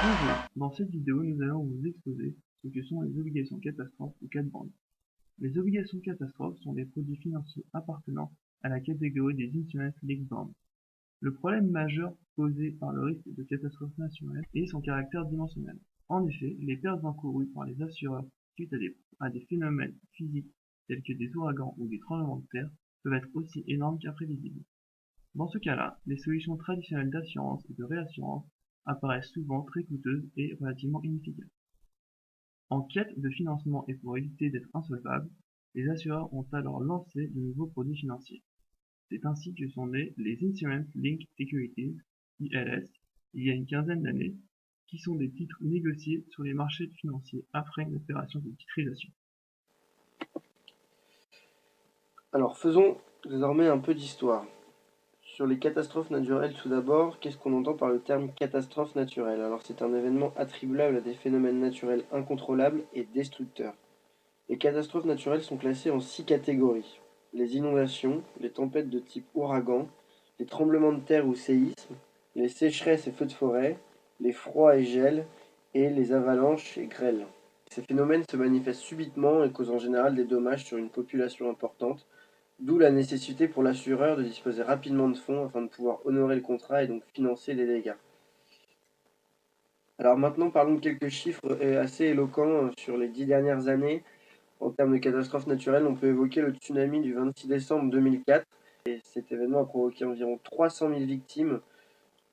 Bonjour, dans cette vidéo, nous allons vous exposer ce que sont les obligations catastrophes ou cat bonds. Les obligations catastrophes sont des produits financiers appartenant à la catégorie des Instrument Linked Bonds. Le problème majeur posé par le risque de catastrophe naturelle est son caractère dimensionnel. En effet, les pertes encourues par les assureurs suite à des phénomènes physiques tels que des ouragans ou des tremblements de terre peuvent être aussi énormes qu'imprévisibles. Dans ce cas-là, les solutions traditionnelles d'assurance et de réassurance apparaissent souvent très coûteuses et relativement inefficaces. En quête de financement et pour éviter d'être insolvables, les assureurs ont alors lancé de nouveaux produits financiers. C'est ainsi que sont nés les Instrument Linked Securities, ILS, il y a une quinzaine d'années, qui sont des titres négociés sur les marchés financiers après une opération de titrisation. Alors faisons désormais un peu d'histoire. Sur les catastrophes naturelles tout d'abord, qu'est-ce qu'on entend par le terme catastrophe naturelle? Alors c'est un événement attribuable à des phénomènes naturels incontrôlables et destructeurs. Les catastrophes naturelles sont classées en 6 catégories. Les inondations, les tempêtes de type ouragan, les tremblements de terre ou séismes, les sécheresses et feux de forêt, les froids et gels, et les avalanches et grêles. Ces phénomènes se manifestent subitement et causent en général des dommages sur une population importante, d'où la nécessité pour l'assureur de disposer rapidement de fonds afin de pouvoir honorer le contrat et donc financer les dégâts. Alors maintenant, parlons de quelques chiffres assez éloquents sur les 10 dernières années. En termes de catastrophes naturelles, on peut évoquer le tsunami du 26 décembre 2004. Et cet événement a provoqué environ 300 000 victimes.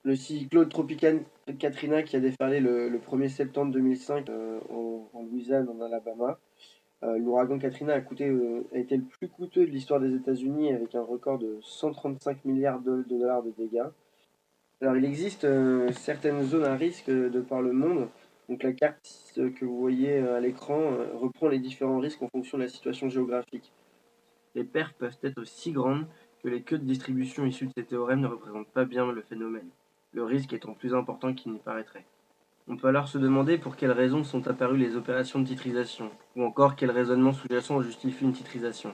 Le cyclone tropical Katrina qui a déferlé le 1er septembre 2005 en Louisiane, en Alabama. L'ouragan Katrina a été le plus coûteux de l'histoire des États-Unis avec un record de 135 milliards de dollars de dégâts. Alors il existe certaines zones à risque de par le monde. Donc la carte que vous voyez à l'écran reprend les différents risques en fonction de la situation géographique. Les pertes peuvent être aussi grandes que les queues de distribution issues de ces théorèmes ne représentent pas bien le phénomène, le risque étant plus important qu'il n'y paraîtrait. On peut alors se demander pour quelles raisons sont apparues les opérations de titrisation, ou encore quel raisonnement sous-jacent justifie une titrisation.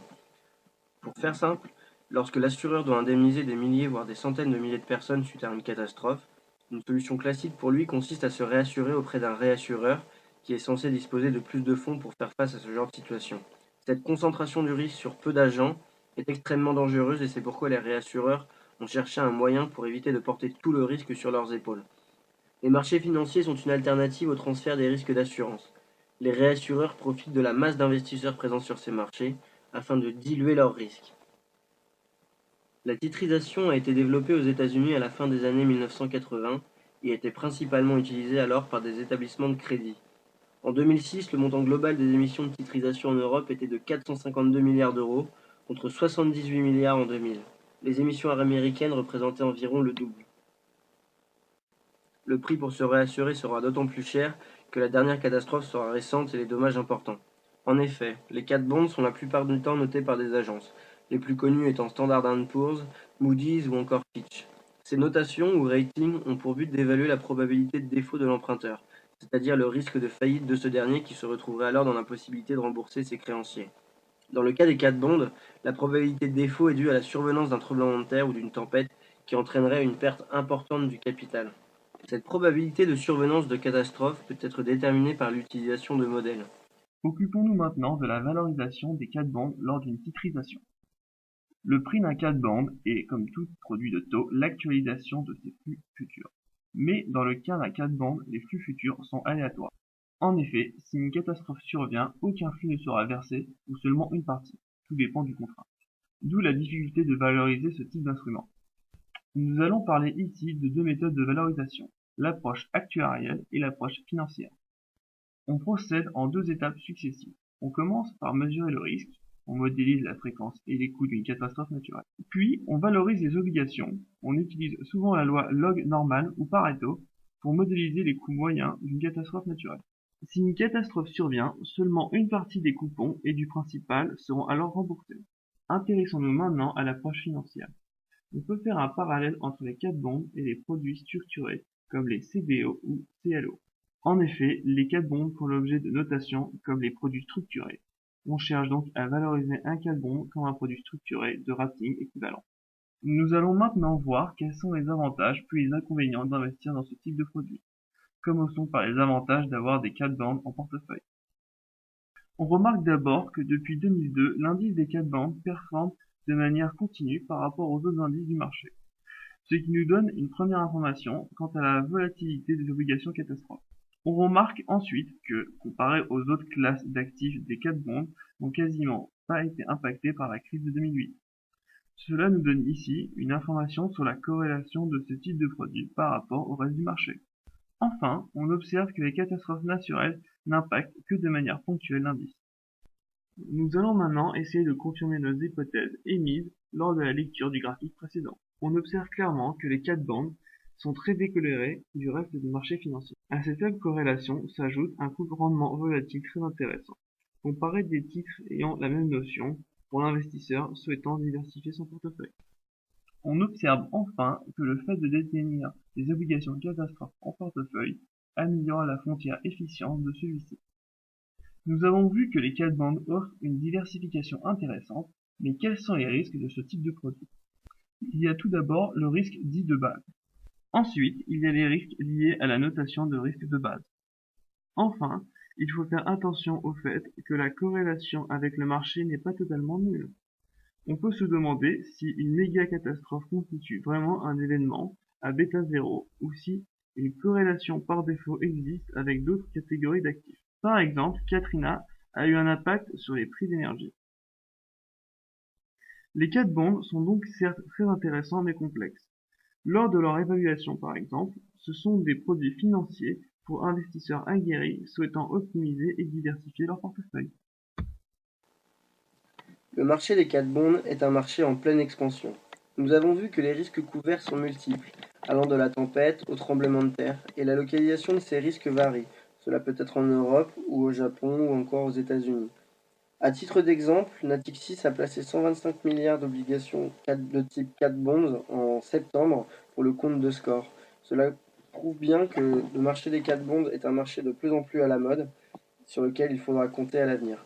Pour faire simple, lorsque l'assureur doit indemniser des milliers voire des centaines de milliers de personnes suite à une catastrophe, une solution classique pour lui consiste à se réassurer auprès d'un réassureur qui est censé disposer de plus de fonds pour faire face à ce genre de situation. Cette concentration du risque sur peu d'agents est extrêmement dangereuse et c'est pourquoi les réassureurs ont cherché un moyen pour éviter de porter tout le risque sur leurs épaules. Les marchés financiers sont une alternative au transfert des risques d'assurance. Les réassureurs profitent de la masse d'investisseurs présents sur ces marchés afin de diluer leurs risques. La titrisation a été développée aux États-Unis à la fin des années 1980 et était principalement utilisée alors par des établissements de crédit. En 2006, le montant global des émissions de titrisation en Europe était de 452 milliards d'euros contre 78 milliards en 2000. Les émissions américaines représentaient environ le double. Le prix pour se réassurer sera d'autant plus cher que la dernière catastrophe sera récente et les dommages importants. En effet, les cat bonds sont la plupart du temps notés par des agences, les plus connues étant Standard & Poor's, Moody's ou encore Fitch. Ces notations ou ratings ont pour but d'évaluer la probabilité de défaut de l'emprunteur, c'est-à-dire le risque de faillite de ce dernier qui se retrouverait alors dans l'impossibilité de rembourser ses créanciers. Dans le cas des cat bonds, la probabilité de défaut est due à la survenance d'un tremblement de terre ou d'une tempête qui entraînerait une perte importante du capital. Cette probabilité de survenance de catastrophes peut être déterminée par l'utilisation de modèles. Occupons-nous maintenant de la valorisation des cat bonds lors d'une titrisation. Le prix d'un cat bond est, comme tout produit de taux, l'actualisation de ses flux futurs. Mais dans le cas d'un cat bond, les flux futurs sont aléatoires. En effet, si une catastrophe survient, aucun flux ne sera versé, ou seulement une partie. Tout dépend du contrat. D'où la difficulté de valoriser ce type d'instrument. Nous allons parler ici de deux méthodes de valorisation, l'approche actuarielle et l'approche financière. On procède en deux étapes successives. On commence par mesurer le risque, on modélise la fréquence et les coûts d'une catastrophe naturelle. Puis, on valorise les obligations. On utilise souvent la loi log normale ou Pareto pour modéliser les coûts moyens d'une catastrophe naturelle. Si une catastrophe survient, seulement une partie des coupons et du principal seront alors remboursés. Intéressons-nous maintenant à l'approche financière. On peut faire un parallèle entre les cat bonds et les produits structurés comme les CDO ou CLO. En effet, les cat bonds font l'objet de notations comme les produits structurés. On cherche donc à valoriser un cat bond comme un produit structuré de rating équivalent. Nous allons maintenant voir quels sont les avantages puis les inconvénients d'investir dans ce type de produit. Commençons par les avantages d'avoir des cat bonds en portefeuille. On remarque d'abord que depuis 2002, l'indice des cat bonds performe de manière continue par rapport aux autres indices du marché, ce qui nous donne une première information quant à la volatilité des obligations catastrophes. On remarque ensuite que, comparé aux autres classes d'actifs, des cat bonds n'ont quasiment pas été impactés par la crise de 2008. Cela nous donne ici une information sur la corrélation de ce type de produit par rapport au reste du marché. Enfin, on observe que les catastrophes naturelles n'impactent que de manière ponctuelle l'indice. Nous allons maintenant essayer de confirmer nos hypothèses émises lors de la lecture du graphique précédent. On observe clairement que les cat bonds sont très décolorés du reste du marché financier. À cette faible corrélation s'ajoute un coût de rendement volatile très intéressant, comparé des titres ayant la même notion pour l'investisseur souhaitant diversifier son portefeuille. On observe enfin que le fait de détenir des obligations catastrophes en portefeuille améliore la frontière efficience de celui-ci. Nous avons vu que les cat bonds offrent une diversification intéressante, mais quels sont les risques de ce type de produit? Il y a tout d'abord le risque dit de base. Ensuite, il y a les risques liés à la notation de risque de base. Enfin, il faut faire attention au fait que la corrélation avec le marché n'est pas totalement nulle. On peut se demander si une méga catastrophe constitue vraiment un événement à bêta 0 ou si une corrélation par défaut existe avec d'autres catégories d'actifs. Par exemple, Katrina a eu un impact sur les prix d'énergie. Les cat bonds sont donc certes très intéressants mais complexes. Lors de leur évaluation par exemple, ce sont des produits financiers pour investisseurs aguerris souhaitant optimiser et diversifier leur portefeuille. Le marché des cat bonds est un marché en pleine expansion. Nous avons vu que les risques couverts sont multiples, allant de la tempête au tremblement de terre, et la localisation de ces risques varie. Cela peut être en Europe ou au Japon ou encore aux États-Unis. À titre d'exemple, Natixis a placé 125 milliards d'obligations de type cat bonds en septembre pour le compte de Score. Cela prouve bien que le marché des cat bonds est un marché de plus en plus à la mode, sur lequel il faudra compter à l'avenir.